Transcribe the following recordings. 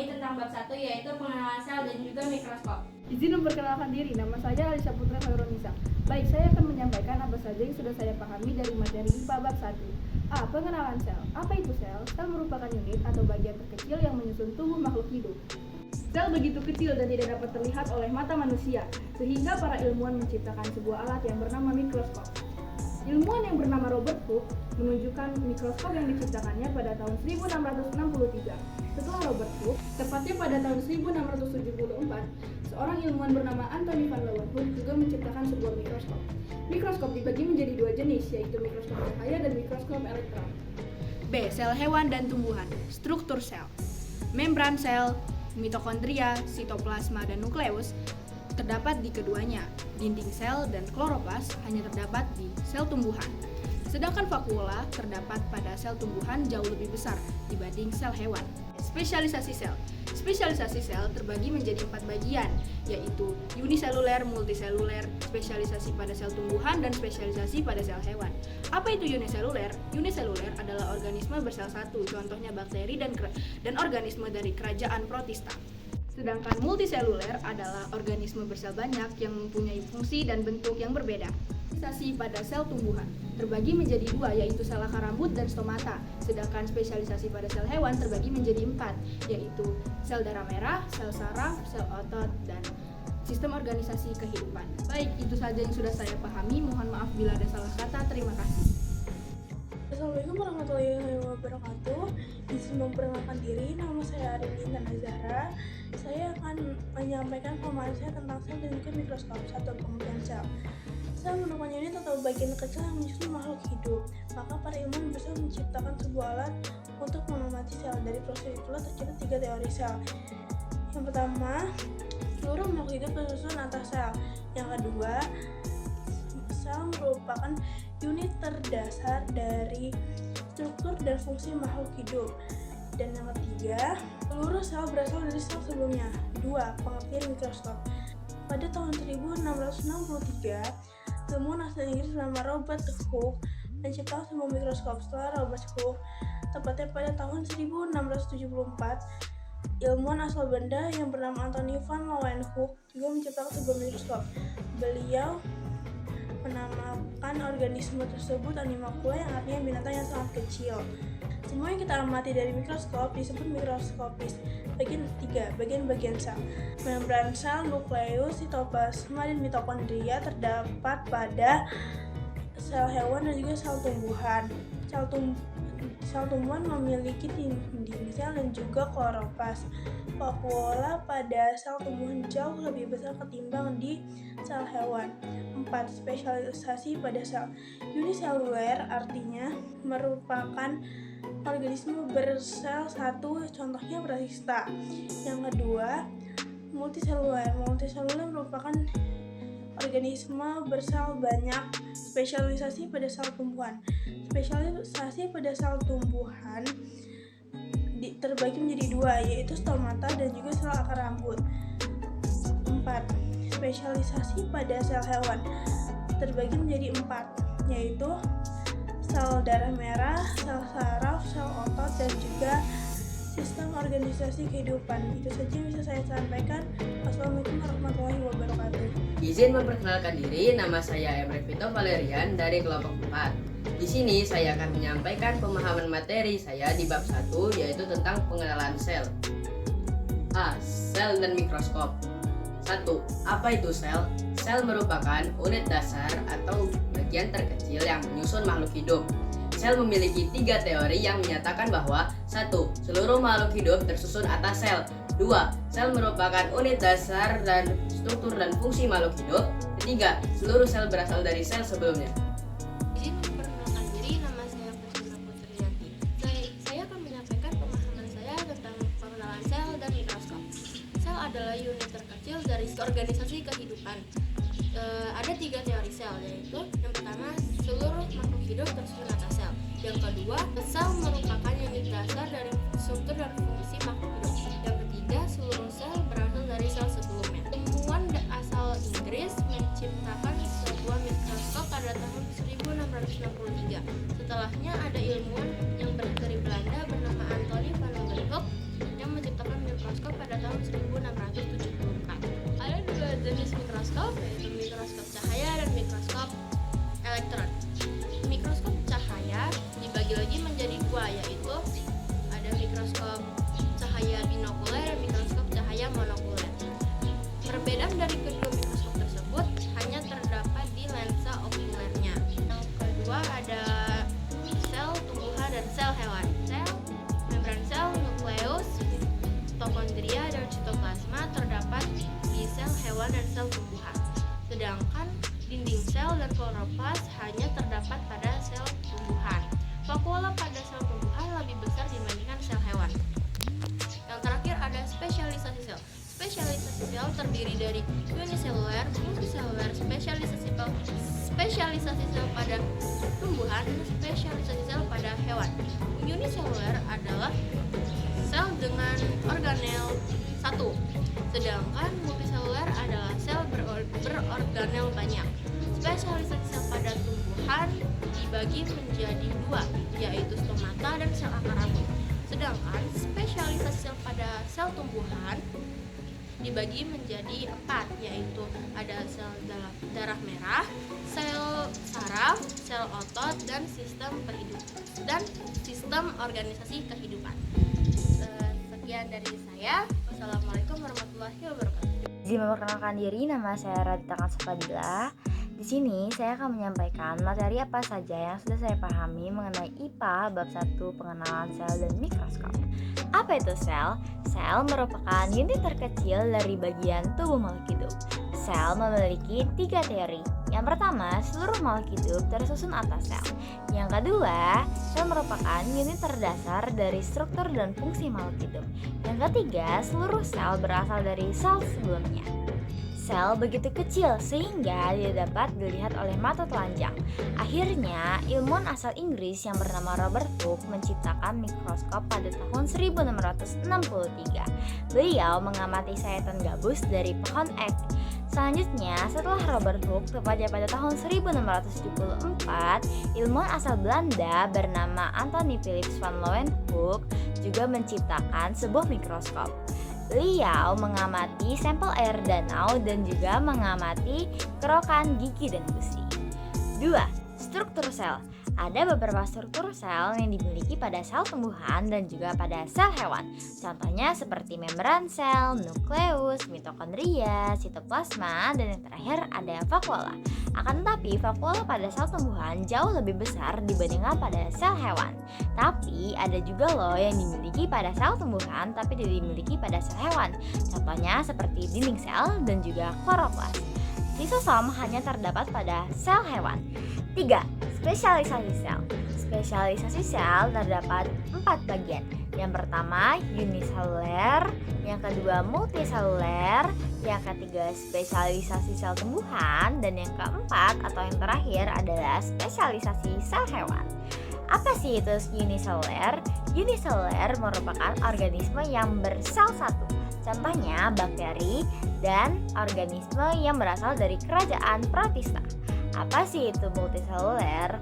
tentang bab 1 yaitu pengenalan sel dan juga mikroskop. Izin memperkenalkan diri, nama saya Alisa Putra Khairunisa. Baik, saya akan menyampaikan apa saja yang sudah saya pahami dari materi IPA bab 1. A. Pengenalan sel. Apa itu sel? Sel merupakan unit atau bagian terkecil yang menyusun tubuh makhluk hidup. Sel begitu kecil dan tidak dapat terlihat oleh mata manusia, sehingga para ilmuwan menciptakan sebuah alat yang bernama mikroskop. Ilmuwan yang bernama Robert Hooke menunjukkan mikroskop yang diciptakannya pada tahun 1663. Setelah Robert Hooke, tepatnya pada tahun 1674, seorang ilmuwan bernama Anthony van Leeuwenhoek juga menciptakan sebuah mikroskop. Mikroskop dibagi menjadi dua jenis, yaitu mikroskop cahaya dan mikroskop elektron. B. Sel hewan dan tumbuhan. Struktur sel. Membran sel, mitokondria, sitoplasma, dan nukleus terdapat di keduanya. Dinding sel dan kloroplas hanya terdapat di sel tumbuhan. Sedangkan vakuola terdapat pada sel tumbuhan jauh lebih besar dibanding sel hewan. Spesialisasi sel. Spesialisasi sel terbagi menjadi 4 bagian, yaitu uniseluler, multiseluler, spesialisasi pada sel tumbuhan, dan spesialisasi pada sel hewan. Apa itu uniseluler? Uniseluler adalah organisme bersel satu, contohnya bakteri dan organisme dari kerajaan Protista. Sedangkan multiseluler adalah organisme bersel banyak yang mempunyai fungsi dan bentuk yang berbeda. Spesialisasi pada sel tumbuhan terbagi menjadi 2, yaitu sel akar rambut dan stomata. Sedangkan spesialisasi pada sel hewan terbagi menjadi 4, yaitu sel darah merah, sel saraf, sel otot, dan sistem organisasi kehidupan. Baik, itu saja yang sudah saya pahami. Mohon maaf bila ada salah kata. Terima kasih. Assalamualaikum warahmatullahi wabarakatuh. Izin memperkenalkan diri, nama saya Arinina Nazara. Saya akan menyampaikan pemahaman saya tentang sel dan juga mikroskop. 1. Pengertian sel. Sel merupakan unit atau bagian kecil yang menyusun makhluk hidup. Maka para ilmuwan berusaha menciptakan sebuah alat untuk mengamati sel. Dari proses itulah tercipta 3 teori sel. Yang pertama, seluruh makhluk hidup tersusun atas sel. Yang kedua, sel merupakan unit terdasar dari struktur dan fungsi makhluk hidup. Dan yang ketiga, seluruh sel berasal dari sel sebelumnya. 2. Pengertian mikroskop. Pada tahun 1663, ilmuwan asal Inggris bernama Robert Hooke menciptakan sebuah mikroskop. Setelah Robert Hooke, tepatnya pada tahun 1674, ilmuwan asal Belanda yang bernama Anthony van Leeuwenhoek juga menciptakan sebuah mikroskop. Beliau menamakan organisme tersebut animalcula, yang artinya binatang yang sangat kecil. Semua yang kita amati dari mikroskop disebut mikroskopis. Bagian 3. Bagian-bagian sel. Membran sel, nukleus, sitoplasma, dan mitokondria terdapat pada sel hewan dan juga sel tumbuhan. Sel tumbuhan memiliki dinding sel dan juga kloroplas. Vakuola pada sel tumbuhan jauh lebih besar ketimbang di sel hewan. 4. Spesialisasi pada sel. Uniseluler artinya merupakan organisme bersel satu, contohnya Protista. Yang kedua, multiseluler. Multiseluler merupakan organisme bersel banyak. Spesialisasi pada sel tumbuhan. Spesialisasi pada sel tumbuhan terbagi menjadi 2, yaitu stomata dan juga sel akar rambut. 4. Spesialisasi pada sel hewan terbagi menjadi 4, yaitu sel darah merah, sel saraf, sel otot, dan juga sistem organisasi kehidupan. Itu saja yang bisa saya sampaikan. Wassalamualaikum warahmatullahi wabarakatuh. Izin memperkenalkan diri, nama saya Emre Vito Valerian dari kelompok 4. Di sini saya akan menyampaikan pemahaman materi saya di bab 1, yaitu tentang pengenalan sel. A. Sel dan mikroskop. 1. Apa itu sel? Sel merupakan unit dasar atau bagian terkecil yang menyusun makhluk hidup. Sel memiliki 3 teori yang menyatakan bahwa 1. Seluruh makhluk hidup tersusun atas sel. 2. Sel merupakan unit dasar dan struktur dan fungsi makhluk hidup. 3. Seluruh sel berasal dari sel sebelumnya. Izin memperkenalkan diri, nama saya Fatima Putriyanti. Saya akan menyampaikan pemahaman saya tentang pengenalan sel dan mikroskop. Sel adalah unit terkecil dari organisasi kehidupan. Ada 3 teori sel, yaitu yang pertama, seluruh makhluk hidup tersusun atas sel. Yang kedua, sel merupakan unit dasar dari struktur dan fungsi makhluk hidup. Yang ketiga, seluruh sel berasal dari sel sebelumnya. Ilmuwan asal Inggris menciptakan sebuah mikroskop pada tahun 1663. Setelahnya ada ilmuwan yang dari Belanda bernama Anthony van Leeuwenhoek yang menciptakan mikroskop yaitu ada mikroskop cahaya binokuler dan mikroskop cahaya monokuler. Perbedaan dari kedua mikroskop tersebut hanya terdapat di lensa okulernya. Yang kedua ada sel tumbuhan dan sel hewan. Sel, membran sel, nukleus, mitokondria, dan sitoplasma terdapat di sel hewan dan sel tumbuhan. Sedangkan dinding sel dan kloroplas hanya terdapat pada sel tumbuhan. Vakuola pada sel tumbuhan lebih besar dibandingkan sel hewan. Yang terakhir ada spesialisasi sel. Spesialisasi sel terdiri dari uniseluler, multiseluler, spesialisasi sel pada tumbuhan, dan spesialisasi sel pada hewan. Uniseluler adalah sel dengan organel satu, sedangkan multiseluler adalah sel berorganel banyak. Spesialisasi sel pada tumbuhan dibagi menjadi dua, yaitu stomata dan sel akar rambut. Sedangkan spesialisasi sel pada sel tumbuhan dibagi menjadi 4, yaitu ada sel darah merah, sel saraf, sel otot, dan sistem organisasi kehidupan. Sekian dari saya. Wassalamualaikum warahmatullahi wabarakatuh. Izin memperkenalkan diri, nama saya Radita Kansafadila. Di sini saya akan menyampaikan materi apa saja yang sudah saya pahami mengenai IPA bab 1 pengenalan sel dan mikroskop. Apa itu sel? Sel merupakan unit terkecil dari bagian tubuh makhluk hidup. Sel memiliki 3 teori. Yang pertama, seluruh makhluk hidup tersusun atas sel. Yang kedua, sel merupakan unit terdasar dari struktur dan fungsi makhluk hidup. Yang ketiga, seluruh sel berasal dari sel sebelumnya. Sel begitu kecil sehingga tidak dapat dilihat oleh mata telanjang. Akhirnya, ilmuwan asal Inggris yang bernama Robert Hooke menciptakan mikroskop pada tahun 1663. Beliau mengamati sayatan gabus dari pohon ek. Selanjutnya, setelah Robert Hooke, tepatnya pada tahun 1674, ilmuwan asal Belanda bernama Anthony Philips van Leeuwenhoek juga menciptakan sebuah mikroskop. Beliau mengamati sampel air danau dan juga mengamati kerokan gigi dan gusi. 2. Struktur sel. Ada beberapa struktur sel yang dimiliki pada sel tumbuhan dan juga pada sel hewan. Contohnya seperti membran sel, nukleus, mitokondria, sitoplasma, dan yang terakhir ada vakuola. Akan tetapi vakuola pada sel tumbuhan jauh lebih besar dibandingkan pada sel hewan. Tapi ada juga loh yang dimiliki pada sel tumbuhan tapi tidak dimiliki pada sel hewan. Contohnya seperti dinding sel dan juga kloroplas. Lisosom hanya terdapat pada sel hewan. 3. Spesialisasi sel. Spesialisasi sel terdapat 4 bagian. Yang pertama uniseluler, yang kedua multiseluler, yang ketiga spesialisasi sel tumbuhan, dan yang keempat atau yang terakhir adalah spesialisasi sel hewan. Apa sih itu uniseluler? Uniseluler merupakan organisme yang bersel satu. Contohnya bakteri dan organisme yang berasal dari kerajaan protista. Apa sih itu multiseluler?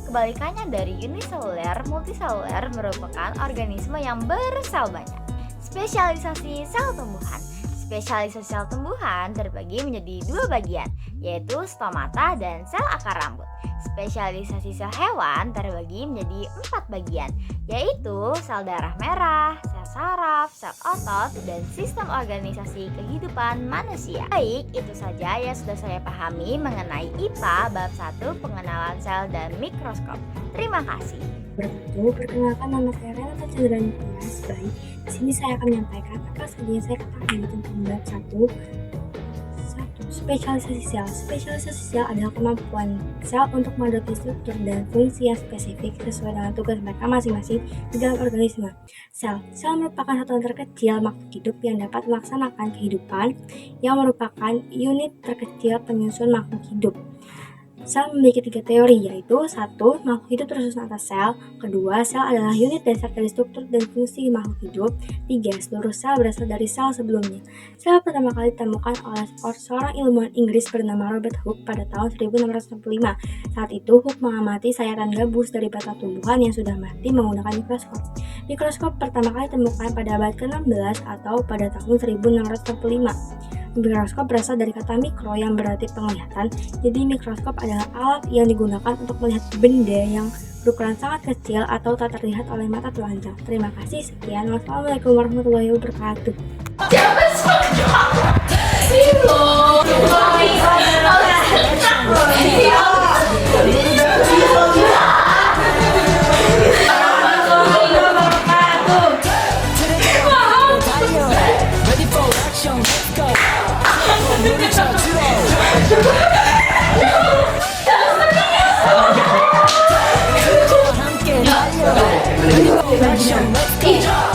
Kebalikannya dari uniseluler, multiseluler merupakan organisme yang bersel banyak. Spesialisasi sel tumbuhan. Spesialisasi sel tumbuhan terbagi menjadi 2 bagian, yaitu stomata dan sel akar rambut. Spesialisasi sel hewan terbagi menjadi 4 bagian, yaitu sel darah merah, sel saraf, sel otot, dan sistem organisasi kehidupan manusia. Baik, itu saja yang sudah saya pahami mengenai IPA bab 1 pengenalan sel dan mikroskop. Terima kasih. Perkenalkan, nama saya Renata Chandra Nicholas. Baik, di sini saya akan menyampaikan apa saja yang saya ketahui tentang bab 1. Spesialisasi sel. Spesialisasi sel adalah kemampuan sel untuk mengadopsi struktur dan fungsi yang spesifik sesuai dengan tugas mereka masing-masing di dalam organisme. Sel merupakan satuan terkecil makhluk hidup yang dapat melaksanakan kehidupan, yang merupakan unit terkecil penyusun makhluk hidup. Sel memiliki 3 teori, yaitu 1. Makhluk hidup tersusun atas sel. 2. Sel adalah unit dasar dari struktur dan fungsi makhluk hidup. 3. Seluruh sel berasal dari sel sebelumnya. Sel pertama kali ditemukan oleh seorang ilmuwan Inggris bernama Robert Hooke pada tahun 1665. Saat itu Hooke mengamati sayatan gabus dari batang tumbuhan yang sudah mati menggunakan mikroskop. Mikroskop pertama kali ditemukan pada abad ke-16 atau pada tahun 1665. Mikroskop berasal dari kata mikro yang berarti penglihatan, jadi mikroskop adalah alat yang digunakan untuk melihat benda yang berukuran sangat kecil atau tak terlihat oleh mata telanjang. Terima kasih, sekian. Wassalamualaikum warahmatullahi wabarakatuh. Let's go.